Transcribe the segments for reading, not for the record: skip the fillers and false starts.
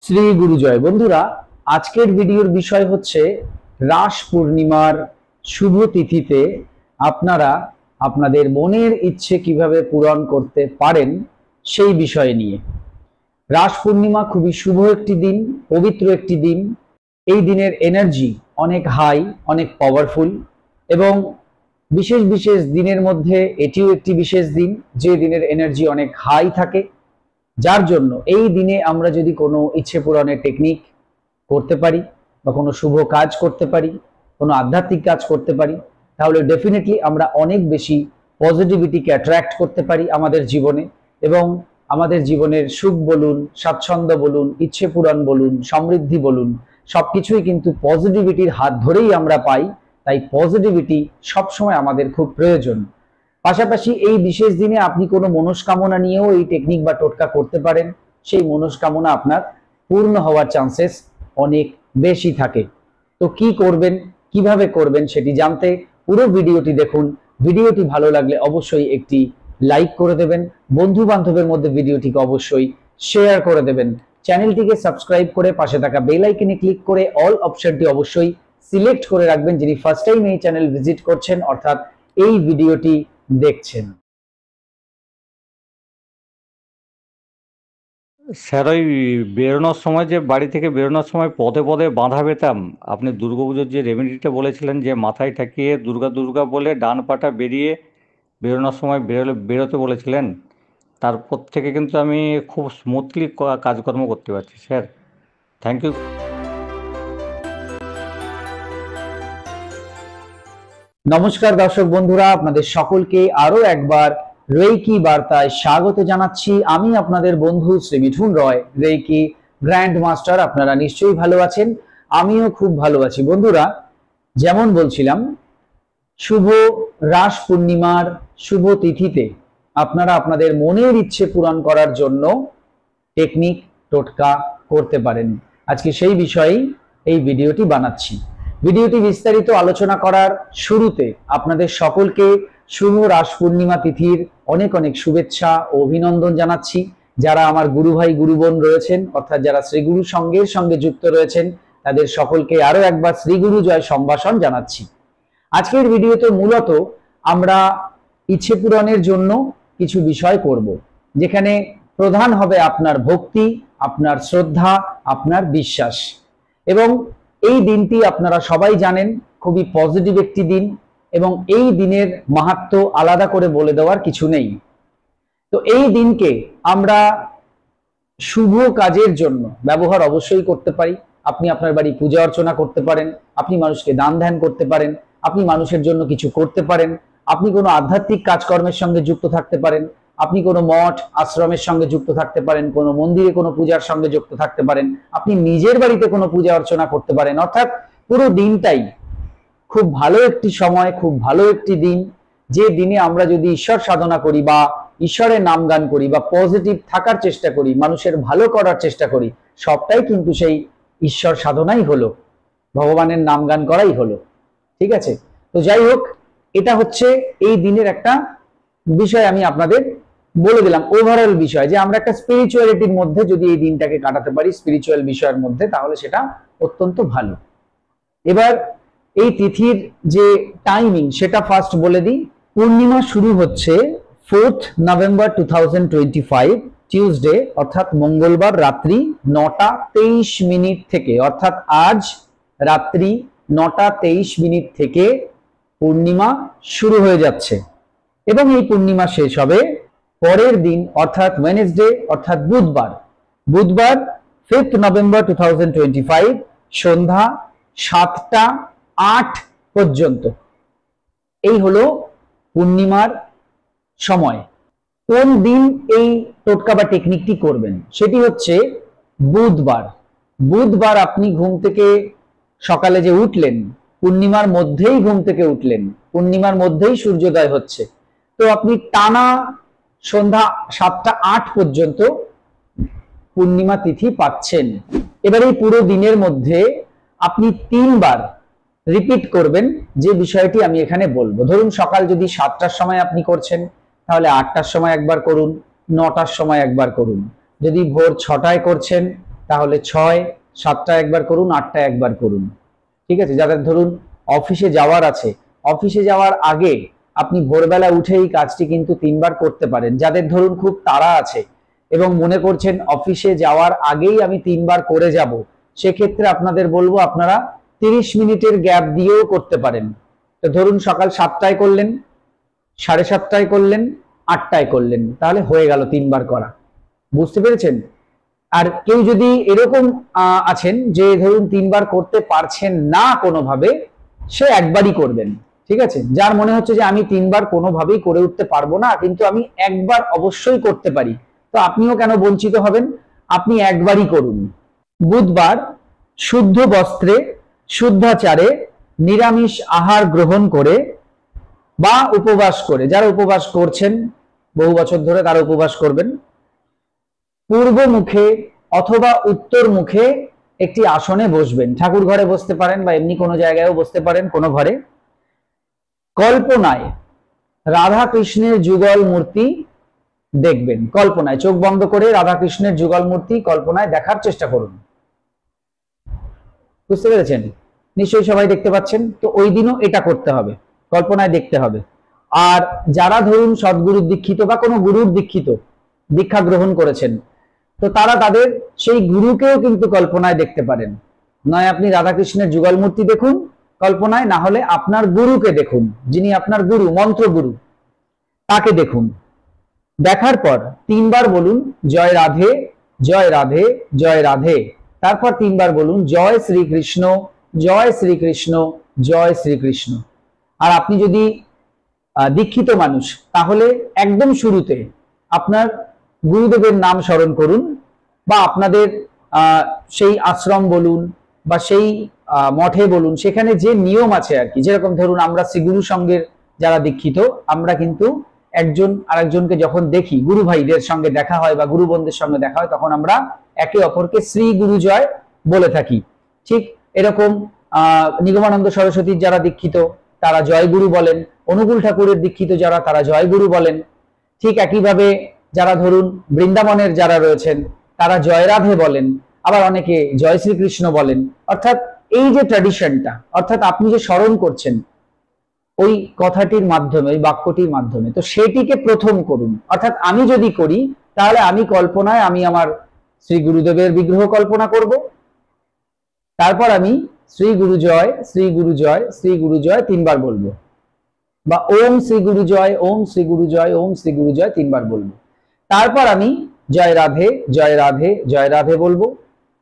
শ্রী গুরুজয়। বন্ধুরা, আজকের ভিডিওর বিষয় হচ্ছে রাস পূর্ণিমার শুভ তিথিতে আপনারা আপনাদের মনের ইচ্ছে কিভাবে পূরণ করতে পারেন সেই বিষয় নিয়ে। রাস পূর্ণিমা খুবই শুভ একটি দিন, পবিত্র একটি দিন। এই দিনের এনার্জি অনেক হাই, অনেক পাওয়ারফুল এবং বিশেষ বিশেষ দিনের মধ্যে এটিও একটি বিশেষ দিন যে দিনের এনার্জি অনেক হাই থাকে। যার জন্য এই দিনে আমরা যদি কোনো ইচ্ছে পূরণের টেকনিক করতে পারি বা কোনো শুভ কাজ করতে পারি, কোনো আধ্যাত্মিক কাজ করতে পারি, তাহলে ডেফিনেটলি আমরা অনেক বেশি পজিটিভিটিকে অ্যাট্রাক্ট করতে পারি আমাদের জীবনে এবং আমাদের জীবনের সুখ বলুন, স্বাচ্ছন্দ্য বলুন, ইচ্ছে পূরণ বলুন, সমৃদ্ধি বলুন, সবকিছুই কিন্তু পজিটিভিটির হাত ধরেই আমরা পাই। তাই পজিটিভিটি সবসময় আমাদের খুব প্রয়োজন। পাশাপাশি এই বিশেষ দিনে আপনি কোনো মনস্কামনা নিয়েও এই টেকনিক বা টোটকা করতে পারেন। সেই মনস্কামনা আপনার পূর্ণ হওয়ার চান্সেস অনেক বেশি থাকে। তো কি করবেন, কিভাবে করবেন সেটি জানতে পুরো ভিডিওটি দেখুন। ভিডিওটি ভালো লাগলে অবশ্যই একটি লাইক করে দেবেন, বন্ধু বান্ধবের মধ্যে ভিডিওটিকে অবশ্যই শেয়ার করে দেবেন। চ্যানেলটিকে সাবস্ক্রাইব করে পাশে থাকা বেল আইকনে ক্লিক করে অল অপশনটি অবশ্যই সিলেক্ট করে রাখবেন যিনি ফার্স্ট টাইম এই চ্যানেল ভিজিট করছেন অর্থাৎ এই ভিডিওটি দেখছেন। স্যার, ওই বেরোনোর সময় যে বাড়ি থেকে বেরোনোর সময় পদে পদে বাঁধা পেতাম, আপনি দুর্গাপুজোর যে রেমেডিটা বলেছিলেন যে মাথায় ঠাকিয়ে দুর্গা দুর্গা বলে ডান পাটা বেরিয়ে বেরোনোর সময় বেরোতে বলেছিলেন, তারপর থেকে কিন্তু আমি খুব স্মুথলি কাজকর্ম করতে পারছি স্যার। Thank you. নমস্কার দর্শক বন্ধুরা, আপনাদের সকলকে আরো একবার রেইকি বার্তায় স্বাগত জানাচ্ছি। আমি আপনাদের বন্ধু শ্রী মিঠুন রয়, রেইকি গ্র্যান্ড মাস্টার। আপনারা নিশ্চয়ই ভালো আছেন, আমিও খুব ভালো আছি। বন্ধুরা, যেমন বলছিলাম, শুভ রাস পূর্ণিমার শুভ তিথিতে আপনারা আপনাদের মনের ইচ্ছে পূরণ করার জন্য টেকনিক টোটকা করতে পারেন। আজকে সেই বিষয়েই এই ভিডিওটি বানাচ্ছি। ভিডিওটি বিস্তারিত আলোচনা করার শুরুতে আপনাদের সকলকে শুভ রাস পূর্ণিমা তিথির অনেক অনেক শুভেচ্ছা ও অভিনন্দন জানাচ্ছি। যারা আমার গুরু ভাই গুরু বোন রয়েছেন অর্থাৎ যারা শ্রীগুরু সঙ্গের সঙ্গে যুক্ত রয়েছেন তাদের সকলকে আরো একবার শ্রীগুরু জয় সম্ভাষণ জানাচ্ছি। আজকের ভিডিওতে মূলত আমরা ইচ্ছে পূরণের জন্য কিছু বিষয় করব, যেখানে প্রধান হবে আপনার ভক্তি, আপনার শ্রদ্ধা, আপনার বিশ্বাস। এবং এই দিনটি আপনারা সবাই জানেন খুবই পজিটিভ একটি দিন এবং এই দিনের মাহাত্ম্য আলাদা করে বলে দেওয়ার কিছু নেই। তো এই দিনকে আমরা শুভ কাজের জন্য ব্যবহার অবশ্যই করতে পারি। আপনি আপনার বাড়ি পূজা অর্চনা করতে পারেন, আপনি মানুষকে দান ধ্যান করতে পারেন, আপনি মানুষের জন্য কিছু করতে পারেন, আপনি কোনো আধ্যাত্মিক কাজকর্মের সঙ্গে যুক্ত থাকতে পারেন, আপনি কোনো মঠ আশ্রমের সঙ্গে যুক্ত থাকতে পারেন, কোনো মন্দিরে কোনো পূজার সঙ্গে যুক্ত থাকতে পারেন, আপনি নিজের বাড়িতে কোনো পূজা অর্চনা করতে পারেন। অর্থাৎ পুরো দিনটাই খুব ভালো একটি সময়, খুব ভালো একটি দিন, যে দিনে আমরা যদি ঈশ্বর সাধনা করি বা ঈশ্বরের নাম গান করি বা পজিটিভ থাকার চেষ্টা করি, মানুষের ভালো করার চেষ্টা করি, সবটাই কিন্তু সেই ঈশ্বর সাধনাই হলো, ভগবানের নাম গান করাই হলো। ঠিক আছে? তো যাই হোক, এটা হচ্ছে এই দিনের একটা বিষয় আমি আপনাদের বলে দিলাম, ওভারঅল বিষয়, যে আমরা একটা স্পিরিচুয়ালিটির মধ্যে যদি এই দিনটাকে কাটাতে পারি, স্পিরিচুয়াল বিষয়ের মধ্যে, তাহলে সেটা অত্যন্ত ভালো। এবার এই তিথির যে টাইমিং সেটা ফার্স্ট বলে দিই। পূর্ণিমা শুরু হচ্ছে 4th নভেম্বর 2025 টিউসডে অর্থাৎ মঙ্গলবার রাত্রি 9টা 23 মিনিট থেকে, অর্থাৎ আজ রাত্রি 9টা 23 মিনিট থেকে পূর্ণিমা শুরু হয়ে যাচ্ছে এবং এই পূর্ণিমা শেষ হবে পরের দিন অর্থাৎ ওয়েডনেসডে অর্থাৎ বুধবার 5th নভেম্বর 2025 সন্ধ্যা 7টা 8 পর্যন্ত। এই হলো পূর্ণিমার সময়। কোন দিন এই টোটকা বা টেকনিকটি করবেন সেটি হচ্ছে বুধবার আপনি ঘুম থেকে সকালে যে উঠলেন, পূর্ণিমার মধ্যেই ঘুম থেকে উঠলেন, পূর্ণিমার মধ্যেই সূর্যোদয় হচ্ছে, তো আপনি টানা সন্ধ্যা 7টা 8 পর্যন্ত পূর্ণিমা তিথি পাচ্ছেন। এবার এই পুরো দিনের মধ্যে আপনি 3বার রিপিট করবেন যে বিষয়টি আমি এখানে বলবো। ধরুন সকাল যদি 7টার সময় আপনি করছেন, তাহলে 8টার সময় একবার করুন, 9টার সময় একবার করুন। যদি ভোর 6টায় করছেন তাহলে 6, 7টা একবার করুন, 8টা একবার করুন। ঠিক আছে, যাদের ধরুন অফিসে যাওয়ার আছে, অফিসে যাওয়ার আগে আপনি ভোরবেলা উঠে এই কাজটি কিন্তু 3বার করতে পারেন। যাদের ধরুন খুব তাড়া আছে এবং মনে করছেন অফিসে যাওয়ার আগেই আমি 3বার করে যাব, সেক্ষেত্রে আপনাদের বলবো আপনারা 30 মিনিটের গ্যাপ দিয়েও করতে পারেন। তো ধরুন সকাল 7টায় করলেন, 7:30টায় করলেন, 8টায় করলেন, তাহলে হয়ে গেল 3বার করা। বুঝতে পেরেছেন? আর কেউ যদি এরকম আছেন যে ধরুন 3বার করতে পারছেন না কোনোভাবে, সে একবারই করবেন। ঠিক আছে, যার মনে হচ্ছে যে আমি 3বার কোনোভাবেই করে উঠতে পারবো না, কিন্তু আমি একবার অবশ্যই করতে পারি, তো আপনিও কেন বঞ্চিত হবেন, আপনি একবারই করুন। বুধবার শুদ্ধ বস্ত্রে, শুদ্ধাচারে, নিরামিষ আহার গ্রহণ করে বা উপবাস করে, যারা উপবাস করছেন বহু বছর ধরে তারা উপবাস করবেন, পূর্ব মুখে অথবা উত্তর মুখে একটি আসনে বসবেন। ঠাকুর ঘরে বসতে পারেন বা এমনি কোনো জায়গায়ও বসতে পারেন, কোনো ঘরে। কল্পনায় রাধা কৃষ্ণের যুগল মূর্তি দেখবেন। কল্পনায় চোখ বন্ধ করে রাধা কৃষ্ণের যুগল মূর্তি কল্পনায় দেখার চেষ্টা করুন। বুঝতে পেরেছেন? নিশ্চয়ই সবাই দেখতে পাচ্ছেন। তো ওই দিনও এটা করতে হবে, কল্পনায় দেখতে হবে। আর যারা ধরুন সদ্গুরুর দীক্ষিত বা কোনো গুরুর দীক্ষিত, দীক্ষা গ্রহণ করেছেন, তো তারা তাদের সেই গুরুকেও কিন্তু কল্পনায় দেখতে পারেন। নয় আপনি রাধাকৃষ্ণের যুগল মূর্তি দেখুন কল্পনায়, না হলে আপনার গুরুকে দেখুন, যিনি আপনার গুরু, মন্ত্র গুরু, তাকে দেখুন। দেখার পর 3বার বলুন জয় রাধে, জয় রাধে, জয় রাধে। তারপর 3বার বলুন জয় শ্রীকৃষ্ণ, জয় শ্রীকৃষ্ণ, জয় শ্রীকৃষ্ণ। আর আপনি যদি দীক্ষিত মানুষ, তাহলে একদম শুরুতে আপনার গুরুদেবের নাম স্মরণ করুন, বা আপনাদের সেই আশ্রম বলুন বা সেই মঠে বলুন, সেখানে যে নিয়ম আছে আর কি। যেরকম ধরুন আমরা শ্রীগুরু সঙ্গের যারা দীক্ষিত, আমরা কিন্তু একজন আরেকজনকে যখন দেখি, গুরু ভাইদের সঙ্গে দেখা হয় বা গুরু বোনদের সঙ্গে দেখা হয়, তখন আমরা একে অপরকে শ্রী গুরু জয় বলে থাকি। ঠিক এরকম নিগমানন্দ সরস্বতীর যারা দীক্ষিত তারা জয় গুরু বলেন, অনুকূল ঠাকুরের দীক্ষিত যারা, তারা জয় গুরু বলেন। ঠিক একইভাবে যারা ধরুন বৃন্দাবনের যারা রয়েছেন তারা জয় রাধে বলেন, আবার অনেকে জয় শ্রীকৃষ্ণ বলেন। অর্থাৎ এই যে ট্র্যাডিশনটা, অর্থাৎ আপনি যে স্মরণ করছেন ওই কথাটির মাধ্যমে, ওই বাক্যটির মাধ্যমে, তো সেটিকে প্রথম করুন। অর্থাৎ আমি যদি করি, তাহলে আমি কল্পনায় আমি আমার শ্রী গুরুদেবের বিগ্রহ কল্পনা করব, তারপর আমি শ্রী গুরু জয়, শ্রী গুরু জয়, শ্রী গুরু জয় 3বার বলবো, বা ওম শ্রী গুরু জয়, ওম শ্রী গুরু জয়, ওম শ্রী গুরু জয় 3বার বলবো। তারপর আমি জয় রাধে, জয় রাধে, জয় রাধে বলবো।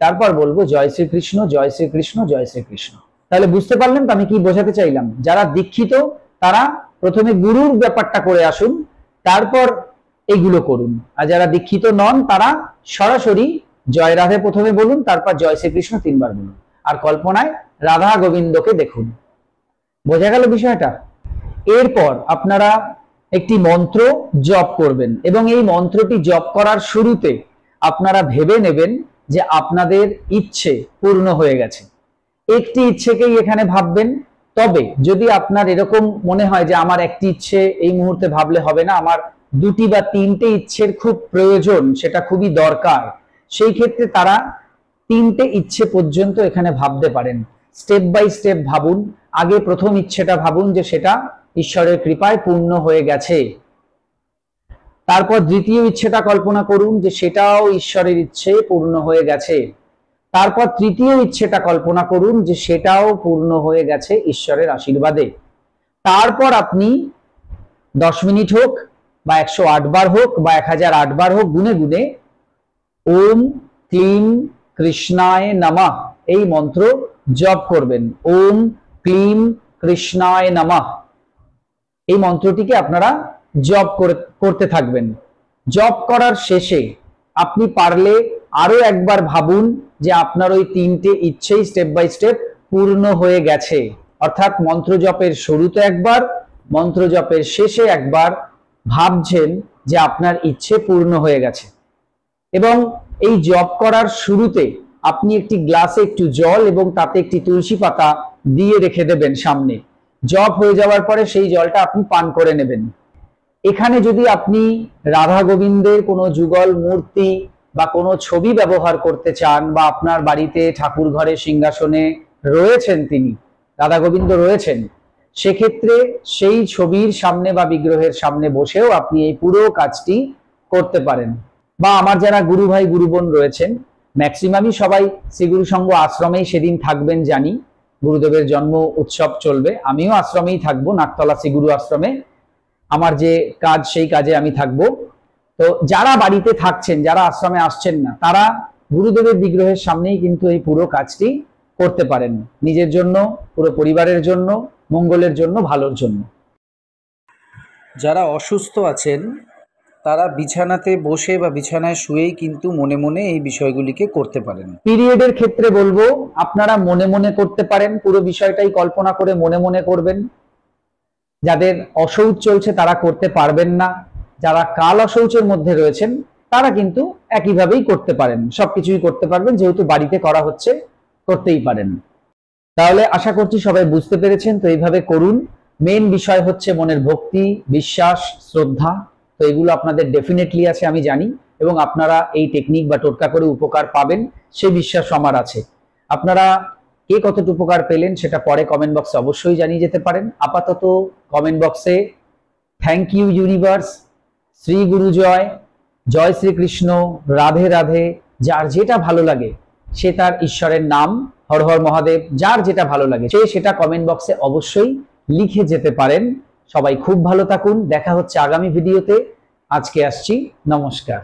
তারপর বলবো জয় শ্রীকৃষ্ণ, জয় শ্রীকৃষ্ণ, জয় শ্রীকৃষ্ণ। তাহলে বুঝতে পারলেন তো আমি কি বোঝাতে চাইলাম? যারা দীক্ষিত তারা প্রথমে গুরুর ব্যাপারটা করে আসুন, তারপর এইগুলো করুন। আর যারা দীক্ষিত নন তারা সরাসরি জয় রাধে প্রথমে বলুন, তারপর জয় শ্রীকৃষ্ণ 3বার বলুন, আর কল্পনায় রাধা গোবিন্দকে দেখুন। বোঝা গেল বিষয়টা? এরপর আপনারা একটি মন্ত্র জপ করবেন, এবং এই মন্ত্রটি জপ করার শুরুতে আপনারা ভেবে নেবেন যে আপনাদের ইচ্ছে পূর্ণ হয়ে গেছে। একটি ইচ্ছেকেই এখানে ভাববেন। তবে যদি আপনার এরকম মনে হয় যে আমার একটি ইচ্ছে এই মুহূর্তে ভাবলে হবে না, আমার 2টি বা 3টে ইচ্ছের খুব প্রয়োজন, সেটা খুবই দরকার, সেই ক্ষেত্রে তারা 3টে ইচ্ছে পর্যন্ত এখানে ভাবতে পারেন। স্টেপ বাই স্টেপ ভাবুন। আগে প্রথম ইচ্ছেটা ভাবুন যে সেটা ঈশ্বরের কৃপায় পূর্ণ হয়ে গেছে। তারপর দ্বিতীয় ইচ্ছেটা কল্পনা করুন যে সেটাও ঈশ্বরের ইচ্ছে পূর্ণ হয়ে গেছে। তারপর তৃতীয় ইচ্ছেটা কল্পনা করুন যে সেটাও পূর্ণ হয়ে গেছে ঈশ্বরের আশীর্বাদে। তারপর আপনি 10 মিনিট হোক বা 108 বার হোক বা 1008 বার হোক, গুনে গুনে ওম ক্লিম কৃষ্ণায় নমঃ এই মন্ত্র জপ করবেন। ওম ক্লিম কৃষ্ণায় নমঃ এই মন্ত্রটিকে আপনারা জপ করতে থাকবেন। জপ করার শেষে আপনি পারলে আরো একবার ভাবুন যে আপনার ওই 3টে ইচ্ছেই স্টেপ বাই স্টেপ পূর্ণ হয়ে গেছে। অর্থাৎ মন্ত্র জপের শুরুতে একবার, মন্ত্র জপের শেষে একবার ভাবছেন যে আপনার ইচ্ছে পূর্ণ হয়ে গেছে। এবং এই জপ করার শুরুতে আপনি একটি গ্লাসে একটু জল এবং তাতে একটি তুলসী পাতা দিয়ে রেখে দেবেন সামনে। জপ হয়ে যাওয়ার পরে সেই জলটা আপনি পান করে নেবেন। এখানে যদি আপনি রাধা গোবিন্দের কোনো যুগল মূর্তি বা কোনো ছবি ব্যবহার করতে চান, বা আপনার বাড়িতে ঠাকুর ঘরে সিংহাসনে রয়েছেন, তিনি রাধা গোবিন্দ রয়েছেন, সেক্ষেত্রে সেই ছবির সামনে বা বিগ্রহের সামনে বসেও আপনি এই পুরো কাজটি করতে পারেন। বা আমার যারা গুরু ভাই গুরু বোন রয়েছেন, ম্যাক্সিমামই সবাই শ্রীগুরু সংঘ আশ্রমেই সেদিন থাকবেন জানি, গুরুদেবের জন্ম উৎসব চলবে, আমিও আশ্রমেই থাকবো, নাকতলা শ্রীগুরু আশ্রমে আমার যে কাজ সেই কাজে আমি থাকবো। তো যারা বাড়িতে থাকছেন, যারা আশ্রমে আসছেন না, তারা গুরুদেবের বিগ্রহের সামনেই কিন্তু এই পুরো কাজটি করতে পারেন, নিজের জন্য, পুরো পরিবারের জন্য, মঙ্গলের জন্য, ভালোর জন্য। যারা অসুস্থ আছেন তারা বিছানাতে বসে বা বিছানায় শুয়েই কিন্তু মনে মনে এই বিষয়গুলিকে করতে পারেন। পিরিয়ডের ক্ষেত্রে বলবো আপনারা মনে মনে করতে পারেন, পুরো বিষয়টাই কল্পনা করে মনে মনে করবেন। যাদের অশৌচ চলছে তারা করতে পারবেন না, যারা কাল অশৌচের মধ্যে রয়েছেন তারা কিন্তু একইভাবেই করতে পারেন, সবকিছুই করতে পারবেন, যেহেতু বাড়িতে করা হচ্ছে, করতেই পারেন। তাহলে আশা করছি সবাই বুঝতে পেরেছেন। তো এইভাবে করুন। মেন বিষয় হচ্ছে মনের ভক্তি, বিশ্বাস, শ্রদ্ধা। তো এগুলো আপনাদের ডেফিনেটলি আছে আমি জানি, এবং আপনারা এই টেকনিক বা টোটকা করে উপকার পাবেন সেই বিশ্বাস আমার আছে। আপনারা কে কতটুকু উপকার পেলেন সেটা পরে কমেন্ট বক্সে অবশ্যই জানিয়ে যেতে পারেন। আপাতত কমেন্ট বক্সে thank you universe, Shri Guru জয়, জয় শ্রীকৃষ্ণ, রাধে রাধে, যার যেটা ভালো লাগে সে তার ঈশ্বরের নাম, হর হর মহাদেব, যার যেটা ভালো লাগে সে সেটা কমেন্ট বক্সে অবশ্যই লিখে যেতে পারেন। সবাই খুব ভালো থাকুন, দেখা হচ্ছে আগামী ভিডিওতে। আজকে আসছি, নমস্কার।